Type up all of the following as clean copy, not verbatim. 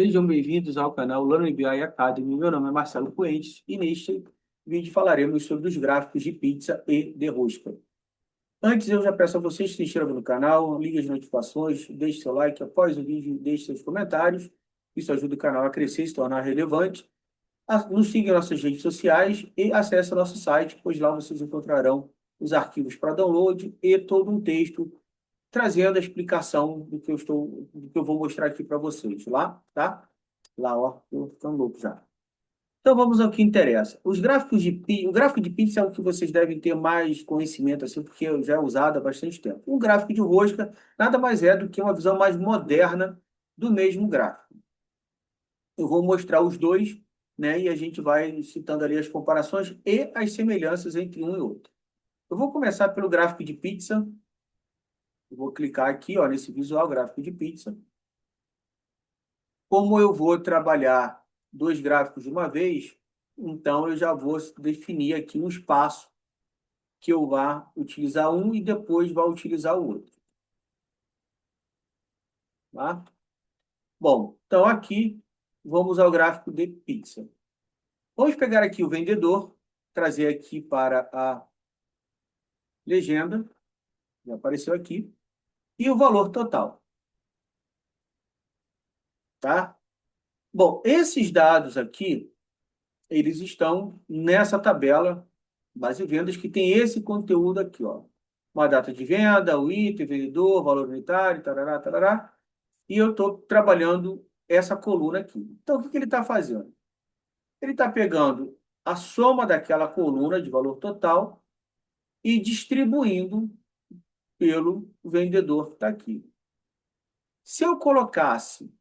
Sejam bem-vindos ao canal Learning BI Academy. Meu nome é Marcelo Puentes e neste vídeo falaremos sobre os gráficos de pizza e de rosca. Antes, eu já peço a vocês que se inscrevam no canal, liguem as notificações, deixe seu like após o vídeo, deixe seus comentários. Isso ajuda o canal a crescer e se tornar relevante. Nos siga em nossas redes sociais e acesse nosso site, pois lá vocês encontrarão os arquivos para download e todo um texto trazendo a explicação do que eu vou mostrar aqui para vocês lá, tá? Lá, ó, eu tô ficando louco já. Então vamos ao que interessa. O gráfico de pizza é o que vocês devem ter mais conhecimento assim, porque já é usado há bastante tempo. Um gráfico de rosca nada mais é do que uma visão mais moderna do mesmo gráfico. Eu vou mostrar os dois, né, e a gente vai citando ali as comparações e as semelhanças entre um e outro. Eu vou começar pelo gráfico de pizza. Eu vou clicar aqui, ó, nesse visual gráfico de pizza. Como eu vou trabalhar dois gráficos de uma vez, então eu já vou definir aqui um espaço que eu vá utilizar um e depois vá utilizar o outro. Tá? Bom, então aqui vamos ao gráfico de pizza. Vamos pegar aqui o vendedor, trazer aqui para a legenda, já apareceu aqui, e o valor total. Tá? Bom, esses dados aqui, eles estão nessa tabela base de vendas que tem esse conteúdo aqui, ó. Uma data de venda, o item, vendedor, valor unitário, tarará, tarará. E eu estou trabalhando essa coluna aqui. Então, o que ele está fazendo? Ele está pegando a soma daquela coluna de valor total e distribuindo pelo vendedor que está aqui. Se eu colocasse,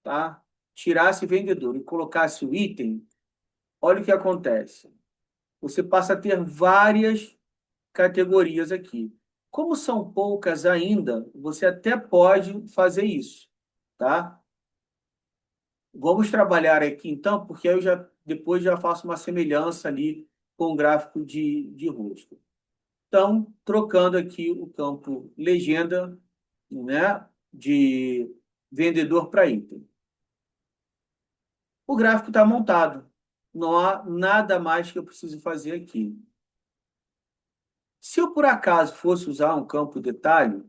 tá? Tirasse vendedor e colocasse o item, olha o que acontece. Você passa a ter várias categorias aqui. Como são poucas ainda, você até pode fazer isso, tá? Vamos trabalhar aqui então, porque eu já depois já faço uma semelhança ali com o gráfico de rosto. Então, trocando aqui o campo legenda, né, de vendedor para item. O gráfico está montado. Não há nada mais que eu preciso fazer aqui. Se eu por acaso fosse usar um campo detalhe,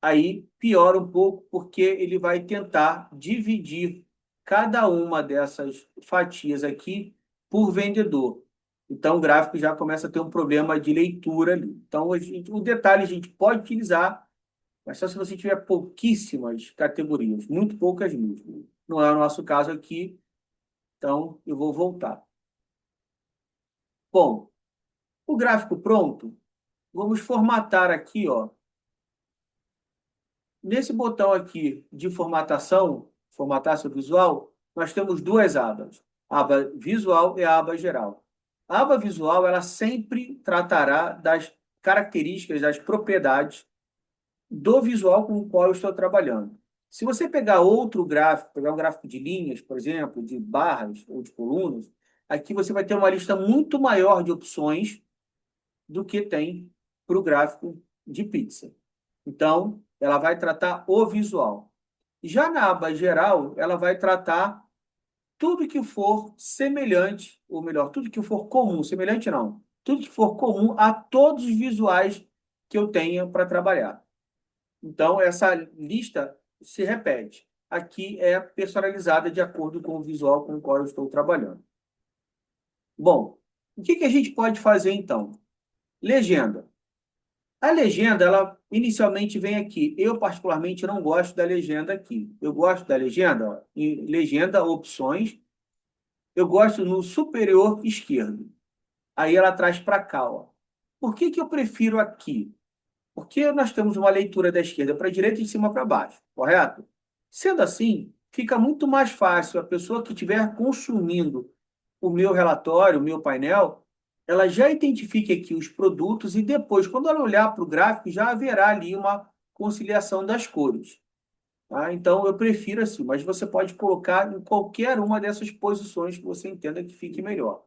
aí piora um pouco, porque ele vai tentar dividir cada uma dessas fatias aqui por vendedor. Então, o gráfico já começa a ter um problema de leitura ali. Então, o detalhe a gente pode utilizar, mas só se você tiver pouquíssimas categorias, muito poucas mesmo. Não é o nosso caso aqui, então eu vou voltar. Bom, o gráfico pronto, vamos formatar aqui, ó. Nesse botão aqui de formatação, formatar seu visual, nós temos duas abas, a aba visual e a aba geral. A aba visual, ela sempre tratará das características, das propriedades do visual com o qual eu estou trabalhando. Se você pegar outro gráfico, pegar um gráfico de linhas, por exemplo, de barras ou de colunas, aqui você vai ter uma lista muito maior de opções do que tem para o gráfico de pizza. Então, ela vai tratar o visual. Já na aba geral, ela vai tratar tudo que for semelhante, ou melhor, tudo que for comum, semelhante não, tudo que for comum a todos os visuais que eu tenha para trabalhar. Então, essa lista se repete. Aqui é personalizada de acordo com o visual com o qual eu estou trabalhando. Bom, o que a gente pode fazer então? Legenda. A legenda, ela inicialmente vem aqui. Eu, particularmente, não gosto da legenda aqui. Eu gosto da legenda, ó, em legenda, opções. Eu gosto no superior esquerdo. Aí ela traz para cá, ó. Por que eu prefiro aqui? Porque nós temos uma leitura da esquerda para a direita e de cima para baixo, correto? Sendo assim, fica muito mais fácil a pessoa que estiver consumindo o meu relatório, o meu painel, ela já identifique aqui os produtos e depois, quando ela olhar para o gráfico, já haverá ali uma conciliação das cores. Tá? Então, eu prefiro assim, mas você pode colocar em qualquer uma dessas posições que você entenda que fique melhor.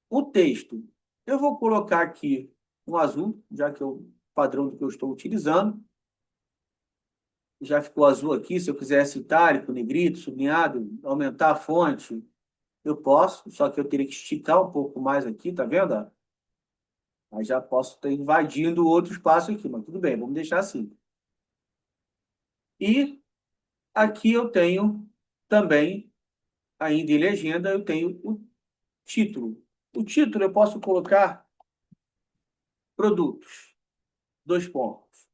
O texto, eu vou colocar aqui um azul, já que é o padrão do que eu estou utilizando. já ficou azul aqui. Se eu quisesse itálico, negrito, sublinhado, aumentar a fonte, eu posso, só que eu teria que esticar um pouco mais aqui, tá vendo? Ó? Aí já posso estar invadindo outro espaço aqui, mas tudo bem, vamos deixar assim. E aqui eu tenho também, ainda em legenda, eu tenho o título. O título eu posso colocar produtos, dois pontos.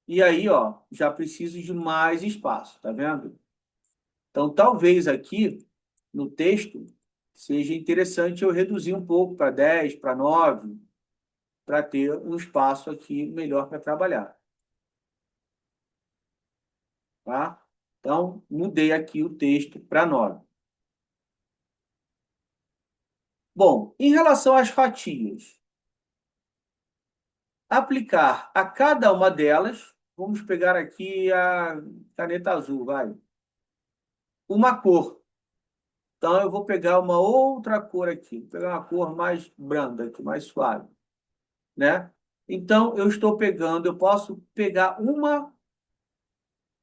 E aí, ó, já preciso de mais espaço, tá vendo? Então, talvez aqui no texto seja interessante eu reduzir um pouco para 10, para 9, para ter um espaço aqui melhor para trabalhar, tá? Então, mudei aqui o texto para 9. Bom, em relação às fatias, aplicar a cada uma delas, vamos pegar aqui a caneta azul, vai, uma cor. Então, eu vou pegar uma outra cor aqui, vou pegar uma cor mais branda aqui, mais suave, né? Então, eu estou pegando, eu posso pegar uma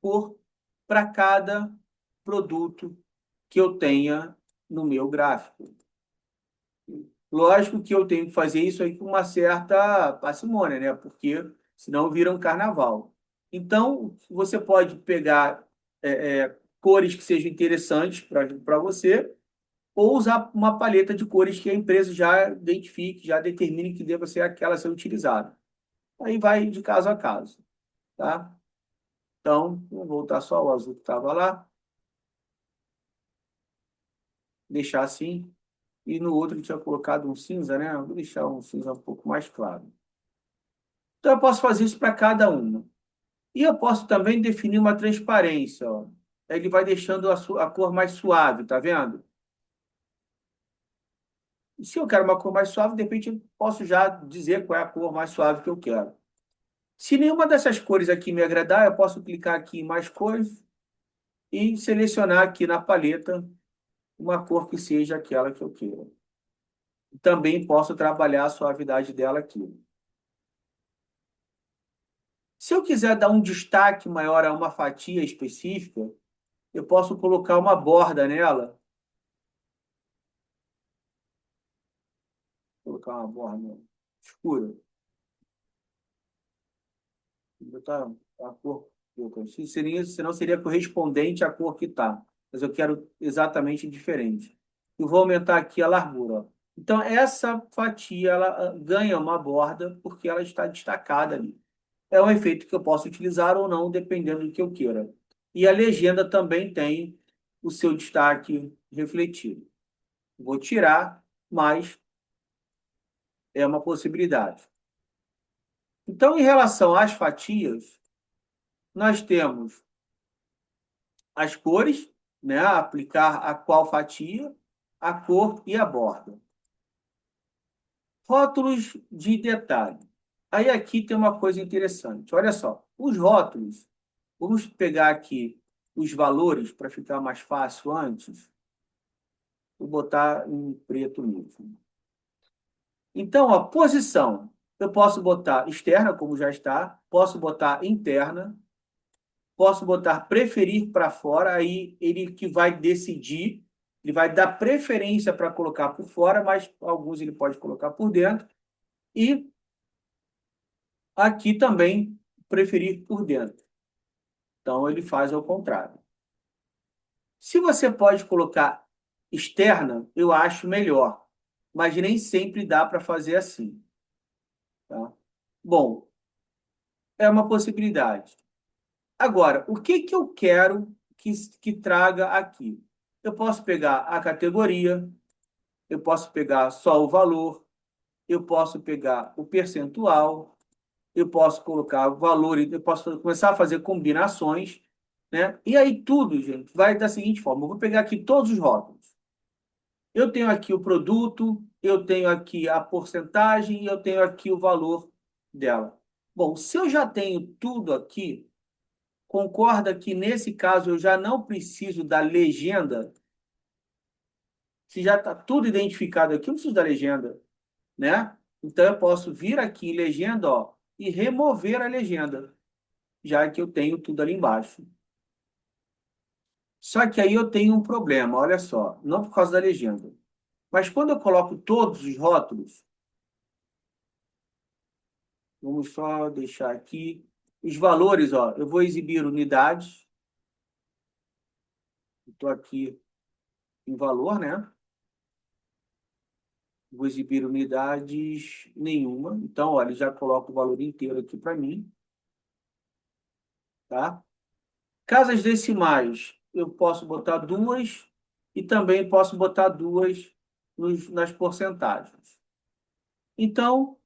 cor para cada produto que eu tenha no meu gráfico. Lógico que eu tenho que fazer isso aí com uma certa parcimônia, né? Porque senão vira um carnaval. Então, você pode pegar cores que sejam interessantes para você, ou usar uma paleta de cores que a empresa já identifique, já determine que deva ser aquela a ser utilizada. Aí vai de caso a caso, tá? Então, vou voltar só o azul que estava lá, deixar assim. E no outro eu tinha colocado um cinza, né? Vou deixar um cinza um pouco mais claro. Então, eu posso fazer isso para cada uma. E eu posso também definir uma transparência, ó. Ele vai deixando a cor mais suave, tá vendo? E se eu quero uma cor mais suave, de repente eu posso já dizer qual é a cor mais suave que eu quero. Se nenhuma dessas cores aqui me agradar, eu posso clicar aqui em mais cores e selecionar aqui na paleta uma cor que seja aquela que eu quero. Também posso trabalhar a suavidade dela aqui. Se eu quiser dar um destaque maior a uma fatia específica, eu posso colocar uma borda nela. Vou colocar uma borda escura. Vou botar a cor. Senão seria correspondente à cor que está. Mas eu quero exatamente diferente. E vou aumentar aqui a largura. Ó. Então, essa fatia ela ganha uma borda porque ela está destacada ali. É um efeito que eu posso utilizar ou não, dependendo do que eu queira. E a legenda também tem o seu destaque refletido. Vou tirar, mas é uma possibilidade. Então, em relação às fatias, nós temos as cores, né? Aplicar a qual fatia, a cor e a borda. Rótulos de detalhe. Aí aqui tem uma coisa interessante. Olha só, os rótulos, vamos pegar aqui os valores para ficar mais fácil antes. Vou botar em preto mesmo. Então, a posição, eu posso botar externa, como já está, posso botar interna, posso botar preferir para fora, aí ele que vai decidir, ele vai dar preferência para colocar por fora, mas alguns ele pode colocar por dentro. E aqui também preferir por dentro. Então, ele faz ao contrário. Se você pode colocar externa, eu acho melhor, mas nem sempre dá para fazer assim. Tá? Bom, é uma possibilidade. Agora, o que que eu quero que traga aqui? Eu posso pegar a categoria, eu posso pegar só o valor, eu posso pegar o percentual, eu posso colocar o valor, eu posso começar a fazer combinações, né? E aí tudo, gente, vai da seguinte forma: eu vou pegar aqui todos os rótulos. Eu tenho aqui o produto, eu tenho aqui a porcentagem e eu tenho aqui o valor dela. Bom, se eu já tenho tudo aqui, concorda que nesse caso eu já não preciso da legenda? Se já está tudo identificado aqui, eu não preciso da legenda, né? Então eu posso vir aqui em legenda, ó, e remover a legenda. já que eu tenho tudo ali embaixo. Só que aí eu tenho um problema, olha só, não por causa da legenda, mas quando eu coloco todos os rótulos, vamos só deixar aqui os valores, ó, eu vou exibir unidades, estou aqui em valor, né? Vou exibir unidades nenhuma, então, olha, já coloco o valor inteiro aqui para mim, tá? Casas decimais, eu posso botar duas e também posso botar duas nas porcentagens. Então,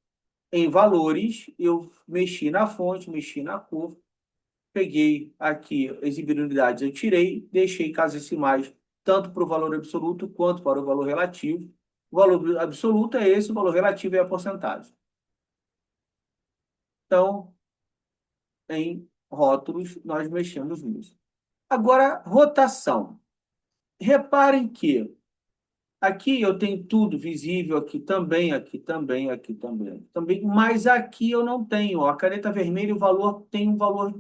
em valores, eu mexi na fonte, mexi na cor, peguei aqui exibir unidades, eu tirei, deixei casas decimais tanto para o valor absoluto quanto para o valor relativo. O valor absoluto é esse, o valor relativo é a porcentagem. Então, em rótulos, nós mexemos nisso. Agora, rotação. Reparem que aqui eu tenho tudo visível, aqui também, aqui também, aqui também, aqui também, mas aqui eu não tenho. Ó, a caneta vermelha, o valor tem um valor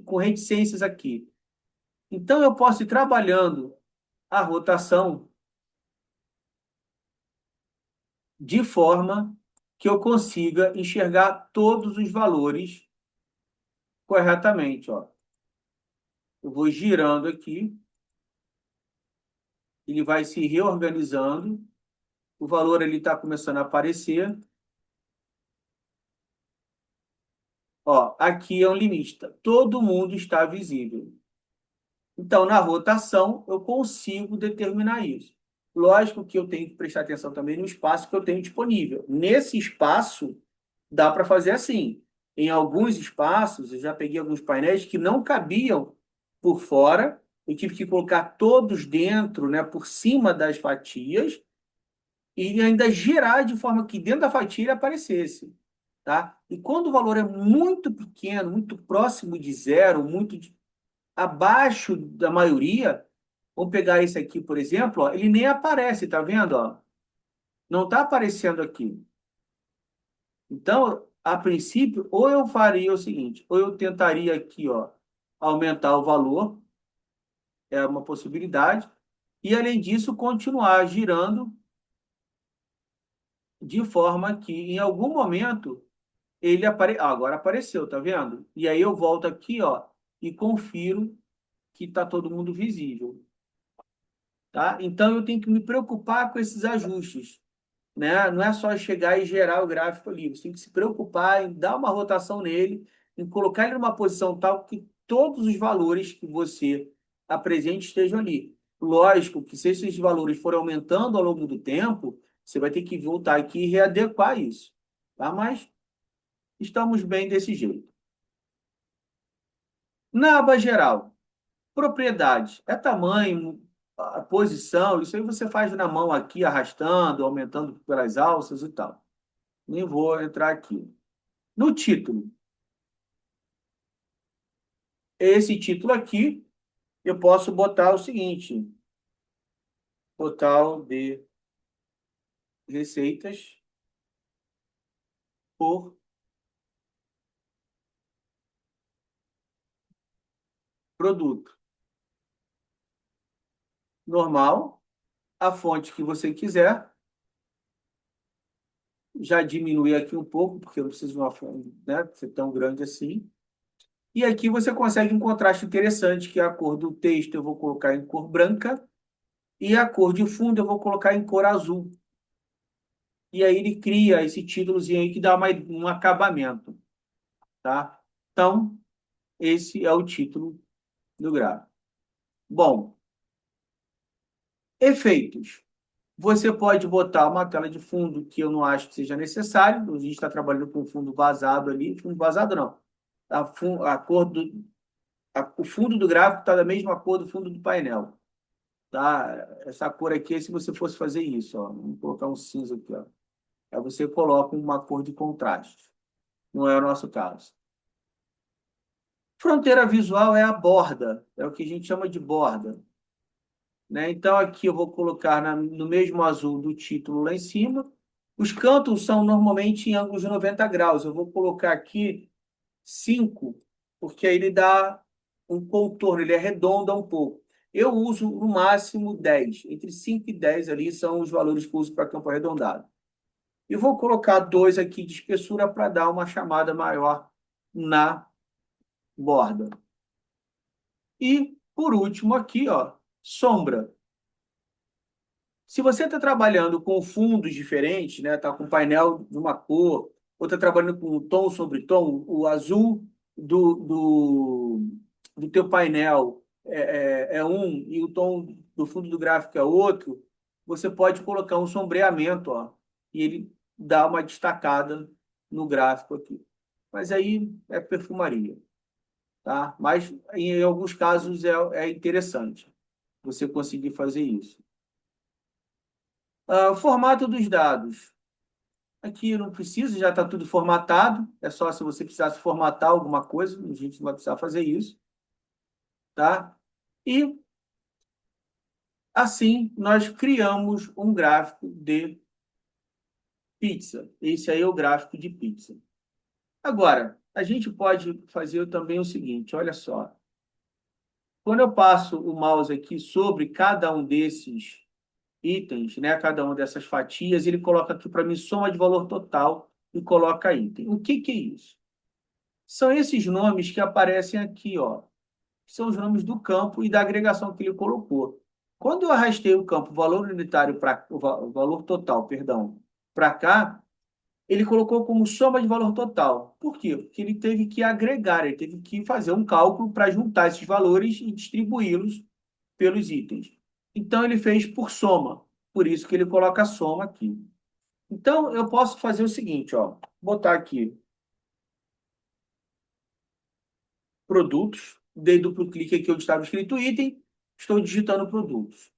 com reticências aqui. Então, eu posso ir trabalhando a rotação de forma que eu consiga enxergar todos os valores corretamente. Ó. Eu vou girando aqui, ele vai se reorganizando, o valor ele está começando a aparecer. Ó, aqui é um limite, todo mundo está visível. Então, na rotação, eu consigo determinar isso. Lógico que eu tenho que prestar atenção também no espaço que eu tenho disponível. Nesse espaço, dá para fazer assim. Em alguns espaços, eu já peguei alguns painéis que não cabiam por fora, eu tive que colocar todos dentro, né, por cima das fatias, e ainda girar de forma que dentro da fatia ele aparecesse. Tá? E quando o valor é muito pequeno, muito próximo de zero, abaixo da maioria, vamos pegar esse aqui, por exemplo, ó, ele nem aparece, tá vendo? Ó? Não está aparecendo aqui. Então, a princípio, ou eu faria o seguinte, ou eu tentaria aqui, ó, aumentar o valor, é uma possibilidade, e além disso, continuar girando de forma que, em algum momento, agora apareceu, tá vendo? E aí eu volto aqui, ó, e confiro que está todo mundo visível, tá? Então eu tenho que me preocupar com esses ajustes, né? Não é só chegar e gerar o gráfico ali, você tem que se preocupar em dar uma rotação nele, em colocar ele numa posição tal que todos os valores que você apresente estejam ali. Lógico que se esses valores forem aumentando ao longo do tempo, você vai ter que voltar aqui e readequar isso, tá? Mas estamos bem desse jeito. Na aba geral, propriedades, é tamanho, a posição, isso aí você faz na mão aqui, arrastando, aumentando pelas alças e tal. Nem vou entrar aqui. No título, esse título aqui, eu posso botar o seguinte: total de receitas por produto. Normal, a fonte que você quiser, já diminui aqui um pouco, porque eu não preciso de uma fonte, né, ser tão grande assim. E aqui você consegue um contraste interessante, que é a cor do texto eu vou colocar em cor branca e a cor de fundo eu vou colocar em cor azul. E aí ele cria esse títulozinho aí que dá um acabamento, tá? Então, esse é o título do gráfico. Bom, efeitos. Você pode botar uma tela de fundo que eu não acho que seja necessário. A gente está trabalhando com fundo vazado ali. Fundo vazado não. A cor o fundo do gráfico está da mesma cor do fundo do painel. Tá? Essa cor aqui é se você fosse fazer isso. Ó. Vamos colocar um cinza aqui. Ó. Aí você coloca uma cor de contraste. Não é o nosso caso. Fronteira visual é a borda. É o que a gente chama de borda. Né? Então, aqui eu vou colocar no mesmo azul do título lá em cima. Os cantos são normalmente em ângulos de 90 graus. Eu vou colocar aqui 5 porque aí ele dá um contorno, ele arredonda um pouco. Eu uso no máximo 10, entre 5 e 10 ali são os valores que eu uso para campo arredondado. E vou colocar 2 aqui de espessura para dar uma chamada maior na borda. E, por último, aqui, ó, sombra. Se você está trabalhando com fundos diferentes, né, tá com painel de uma cor, ou está trabalhando com tom sobre tom, o azul do teu painel é um e o tom do fundo do gráfico é outro, você pode colocar um sombreamento, ó, e ele dá uma destacada no gráfico aqui. Mas aí é perfumaria, tá? Mas em alguns casos é interessante você conseguir fazer isso. O formato dos dados. Aqui não precisa, já está tudo formatado. É só se você precisasse formatar alguma coisa, a gente não vai precisar fazer isso, tá? E assim nós criamos um gráfico de pizza. Esse aí é o gráfico de pizza. Agora, a gente pode fazer também o seguinte, olha só. Quando eu passo o mouse aqui sobre cada um desses itens, né? Cada uma dessas fatias, ele coloca aqui para mim soma de valor total e coloca item. O que que é isso? São esses nomes que aparecem aqui, ó. São os nomes do campo e da agregação que ele colocou. Quando eu arrastei o campo valor unitário para o valor total, perdão, para cá, ele colocou como soma de valor total. Por quê? Porque ele teve que agregar, ele teve que fazer um cálculo para juntar esses valores e distribuí-los pelos itens. Então, ele fez por soma. Por isso que ele coloca a soma aqui. Então, eu posso fazer o seguinte, ó. Botar aqui produtos, dei duplo clique aqui onde estava escrito item, estou digitando produtos.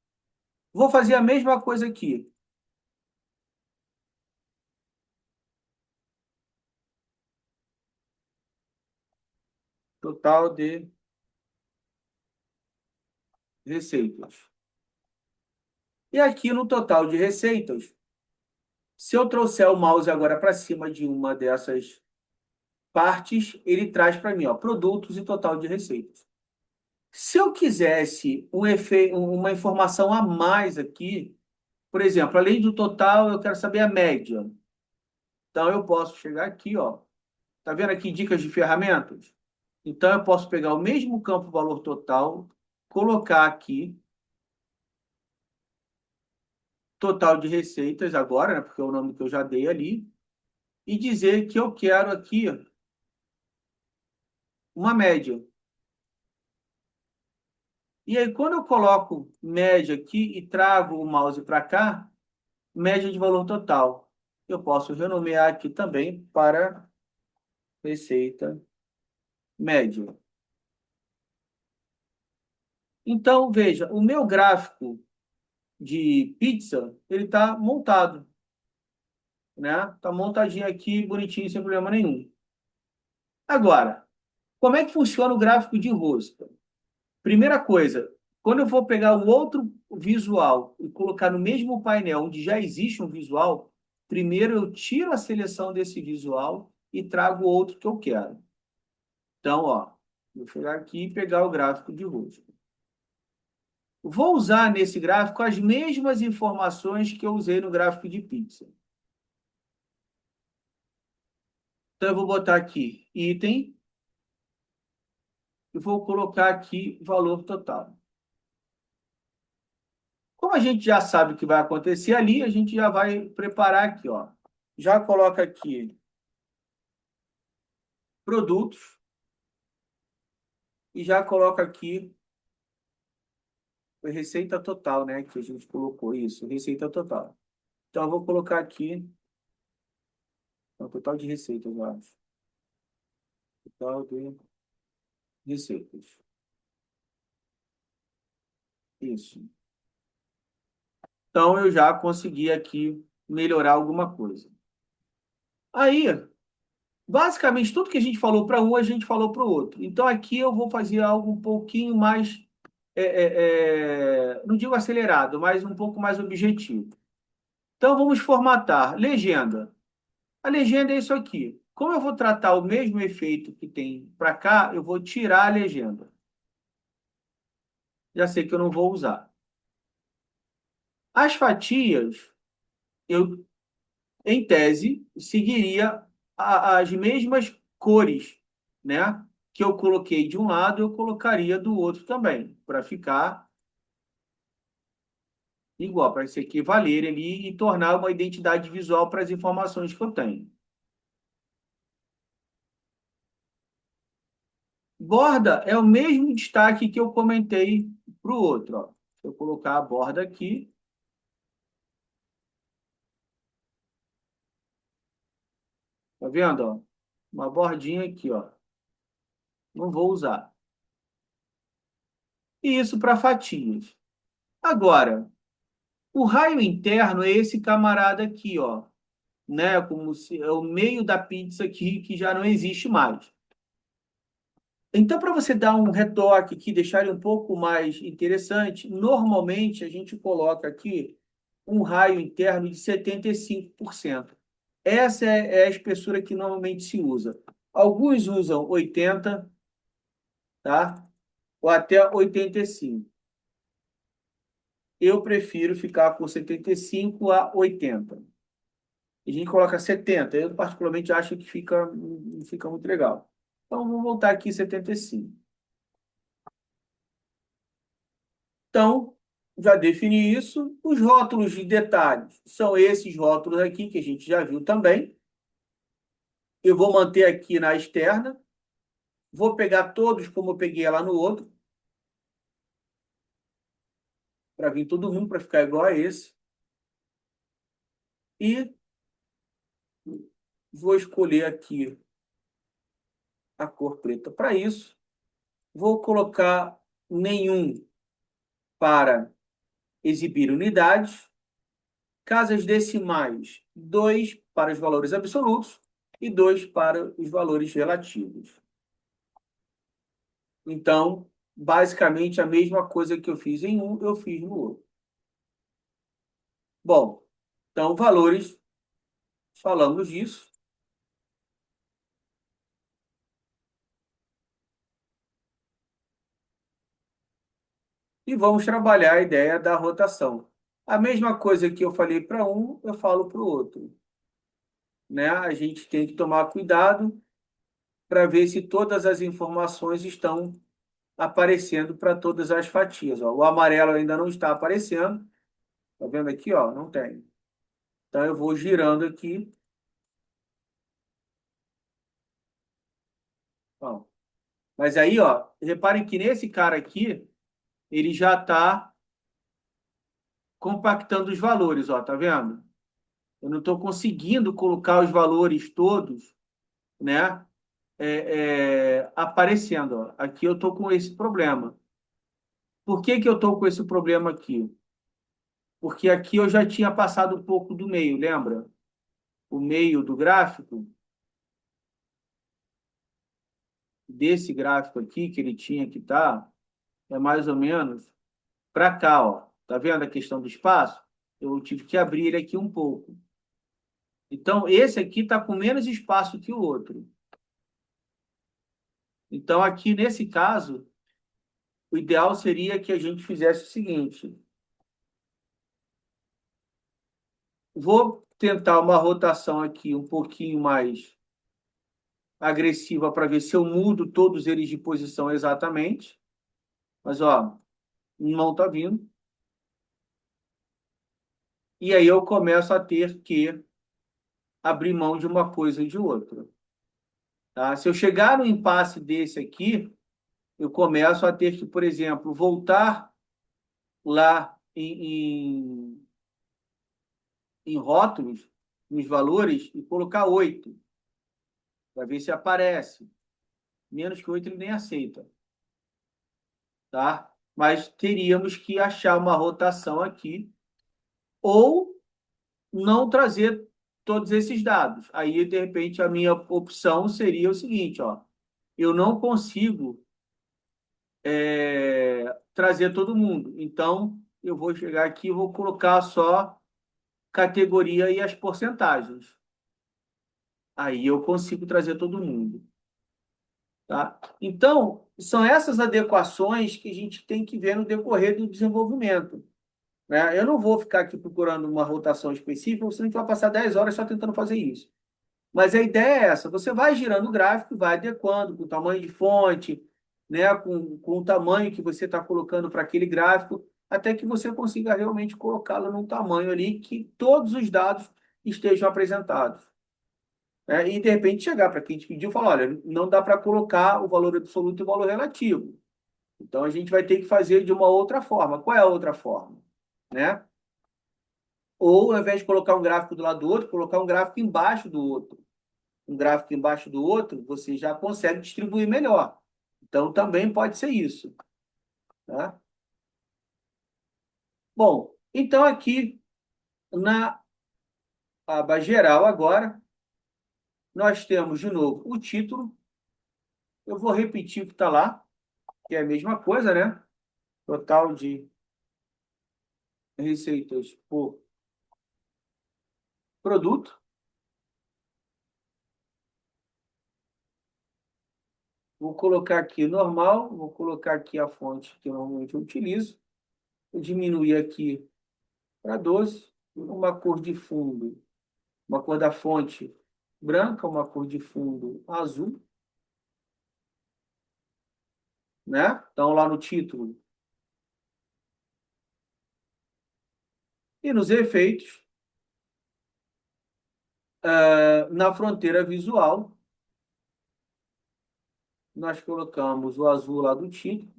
Vou fazer a mesma coisa aqui. Total de receitas. E aqui no total de receitas, se eu trouxer o mouse agora para cima de uma dessas partes, ele traz para mim, ó, produtos e total de receitas. Se eu quisesse uma informação a mais aqui, por exemplo, além do total, eu quero saber a média. Então, eu posso chegar aqui, ó. Tá vendo aqui dicas de ferramentas? Então, eu posso pegar o mesmo campo valor total, colocar aqui total de receitas agora, né, porque é o nome que eu já dei ali, e dizer que eu quero aqui uma média. E aí, quando eu coloco média aqui e trago o mouse para cá, média de valor total. Eu posso renomear aqui também para receita média. Então, veja, o meu gráfico de pizza, ele está montado, né? Está montadinho aqui, bonitinho, sem problema nenhum. Agora, como é que funciona o gráfico de rosca? Primeira coisa, quando eu vou pegar um outro visual e colocar no mesmo painel onde já existe um visual, primeiro eu tiro a seleção desse visual e trago o outro que eu quero. Então, ó, vou chegar aqui e pegar o gráfico de rosca. Vou usar nesse gráfico as mesmas informações que eu usei no gráfico de pizza. Então, eu vou botar aqui item e vou colocar aqui valor total. Como a gente já sabe o que vai acontecer ali, a gente já vai preparar aqui, ó. Já coloca aqui produtos e já coloca aqui a receita total, né? Que a gente colocou isso, receita total. Então, eu vou colocar aqui o total de receitas, eu acho. Total de receitas. Isso. Então, eu já consegui aqui melhorar alguma coisa. Aí, basicamente, tudo que a gente falou para um, a gente falou para o outro. Então, aqui eu vou fazer algo um pouquinho mais, não digo acelerado, mas um pouco mais objetivo. Então, vamos formatar. Legenda. A legenda é isso aqui. Como eu vou tratar o mesmo efeito que tem para cá, eu vou tirar a legenda. Já sei que eu não vou usar. As fatias, eu, em tese, seguiria as mesmas cores, né? Que eu coloquei de um lado, eu colocaria do outro também, para ficar igual, para se equivaler ali e tornar uma identidade visual para as informações que eu tenho. Borda é o mesmo destaque que eu comentei para o outro. Ó. Se eu colocar a borda aqui, tá vendo? Ó? Uma bordinha aqui, ó. Não vou usar. E isso para fatias. Agora, o raio interno é esse camarada aqui, ó, né? Como se é o meio da pizza aqui que já não existe mais. Então, para você dar um retoque aqui, deixar ele um pouco mais interessante, normalmente a gente coloca aqui um raio interno de 75%. Essa é a espessura que normalmente se usa. Alguns usam 80, tá? Ou até 85. Eu prefiro ficar com 75 a 80. A gente coloca 70. Eu particularmente acho que não fica muito legal. Então, vamos voltar aqui 75. Então, já defini isso. Os rótulos de detalhes são esses rótulos aqui que a gente já viu também. Eu vou manter aqui na externa. Vou pegar todos como eu peguei lá no outro, para vir todo mundo para ficar igual a esse. E vou escolher aqui a cor preta para isso. Vou colocar nenhum para exibir unidades. Casas decimais, 2 para os valores absolutos e 2 para os valores relativos. Então, basicamente, a mesma coisa que eu fiz em um, eu fiz no outro. Bom, então, valores, falamos disso. E vamos trabalhar a ideia da rotação. A mesma coisa que eu falei para um, eu falo para o outro. Né? A gente tem que tomar cuidado para ver se todas as informações estão aparecendo para todas as fatias. Ó. O amarelo ainda não está aparecendo. Tá vendo aqui? Ó? Não tem. Então eu vou girando aqui. Ó. Mas aí, ó, reparem que nesse cara aqui, ele já está compactando os valores, ó, tá vendo? Eu não estou conseguindo colocar os valores todos, né? Aparecendo. Ó. Aqui eu estou com esse problema. Por que que eu estou com esse problema aqui? Porque aqui eu já tinha passado um pouco do meio, lembra? O meio do gráfico, desse gráfico aqui que ele tinha que estar, é mais ou menos para cá, ó. Tá vendo a questão do espaço? Eu tive que abrir ele aqui um pouco. Então, esse aqui está com menos espaço que o outro. Então, aqui nesse caso, o ideal seria que a gente fizesse o seguinte: vou tentar uma rotação aqui um pouquinho mais agressiva para ver se eu mudo todos eles de posição exatamente. Mas, ó, não está vindo. E aí eu começo a ter que abrir mão de uma coisa e de outra. Tá? Se eu chegar no impasse desse aqui, eu começo a ter que, por exemplo, voltar lá em rótulos, nos valores, e colocar 8, para ver se aparece. Menos que 8 ele nem aceita. Tá? Mas teríamos que achar uma rotação aqui, ou não trazer todos esses dados. Aí, de repente, a minha opção seria o seguinte, ó, eu não consigo trazer todo mundo. Então, eu vou chegar aqui e vou colocar só categoria e as porcentagens. Aí eu consigo trazer todo mundo. Tá? Então, são essas adequações que a gente tem que ver no decorrer do desenvolvimento. Né? Eu não vou ficar aqui procurando uma rotação específica, você não vai passar 10 horas só tentando fazer isso. Mas a ideia é essa: você vai girando o gráfico, vai adequando com o tamanho de fonte, né? com o tamanho que você está colocando para aquele gráfico, até que você consiga realmente colocá-lo num tamanho ali que todos os dados estejam apresentados. Né? E, de repente, chegar para quem te pediu e falar: olha, não dá para colocar o valor absoluto e o valor relativo. Então, a gente vai ter que fazer de uma outra forma. Qual é a outra forma? Né? Ou, ao invés de colocar um gráfico do lado do outro, colocar um gráfico embaixo do outro. Um gráfico embaixo do outro, você já consegue distribuir melhor. Então, também pode ser isso. Tá? Bom, então aqui na aba geral agora, nós temos de novo o título. Eu vou repetir o que está lá, que é a mesma coisa, né? Total de receitas por produto. Vou colocar aqui normal, vou colocar aqui a fonte que eu normalmente utilizo. Vou diminuir aqui para 12, uma cor de fundo, uma cor da fonte branca, uma cor de fundo azul, né? Então, lá no título e nos efeitos, na fronteira visual, nós colocamos o azul lá do título,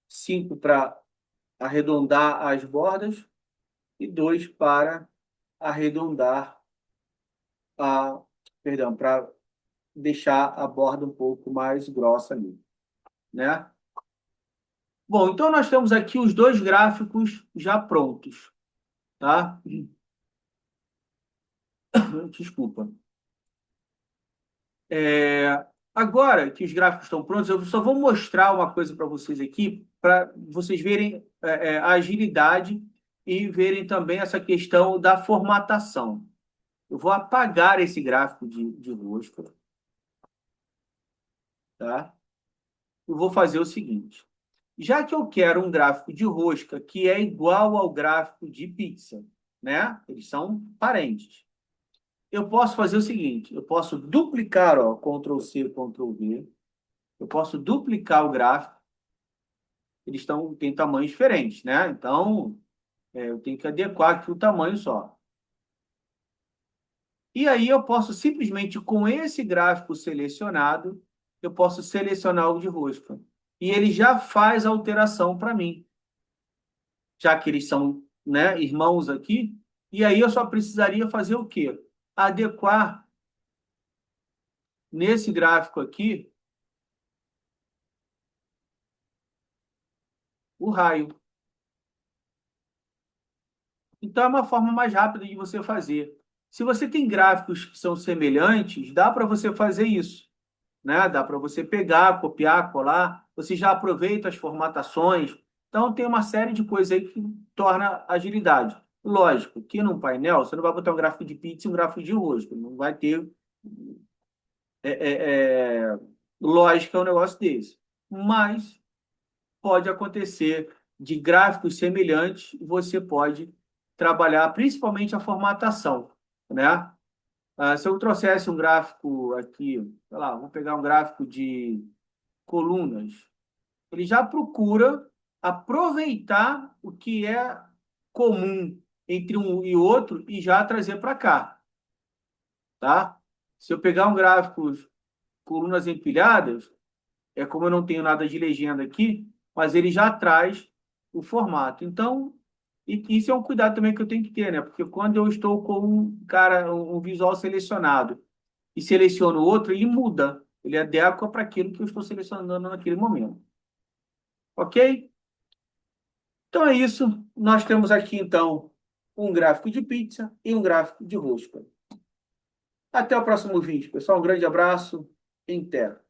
5 para arredondar as bordas e 2 para arredondar a, perdão, para deixar a borda um pouco mais grossa ali, né? Bom, então nós temos aqui os dois gráficos já prontos, tá? Desculpa. Agora que os gráficos estão prontos, eu só vou mostrar uma coisa para vocês aqui, para vocês verem a agilidade e verem também essa questão da formatação. Eu vou apagar esse gráfico de rosca, tá? Eu vou fazer o seguinte. Já que eu quero um gráfico de rosca que é igual ao gráfico de pizza, né? Eles são parentes. Eu posso fazer o seguinte, eu posso duplicar, ó, Ctrl+C, Ctrl+V. Eu posso duplicar o gráfico. Eles têm tamanhos diferentes, né? Então, eu tenho que adequar aqui o tamanho só. E aí eu posso simplesmente, com esse gráfico selecionado, eu posso selecionar o de rosca. E ele já faz a alteração para mim, já que eles são, né, irmãos aqui. E aí eu só precisaria fazer o quê? Adequar nesse gráfico aqui o raio. Então, é uma forma mais rápida de você fazer. Se você tem gráficos que são semelhantes, dá para você fazer isso, né? Dá para você pegar, copiar, colar. Você já aproveita as formatações. Então, tem uma série de coisas aí que torna agilidade. Lógico que num painel, você não vai botar um gráfico de pizza e um gráfico de rosca. Não vai ter é, é, é, lógica um negócio desse. Mas pode acontecer de gráficos semelhantes, você pode trabalhar principalmente a formatação, né? Se eu trouxesse um gráfico aqui, sei lá, vou pegar um gráfico de colunas, ele já procura aproveitar o que é comum entre um e outro e já trazer para cá, tá? Se eu pegar um gráfico colunas empilhadas, é como eu não tenho nada de legenda aqui, mas ele já traz o formato. Então, isso é um cuidado também que eu tenho que ter, né? Porque quando eu estou com um visual selecionado e seleciono outro, ele muda, ele adequa para aquilo que eu estou selecionando naquele momento. Ok? Então é isso. Nós temos aqui, então, um gráfico de pizza e um gráfico de rosca. Até o próximo vídeo, pessoal. Um grande abraço. Em terra.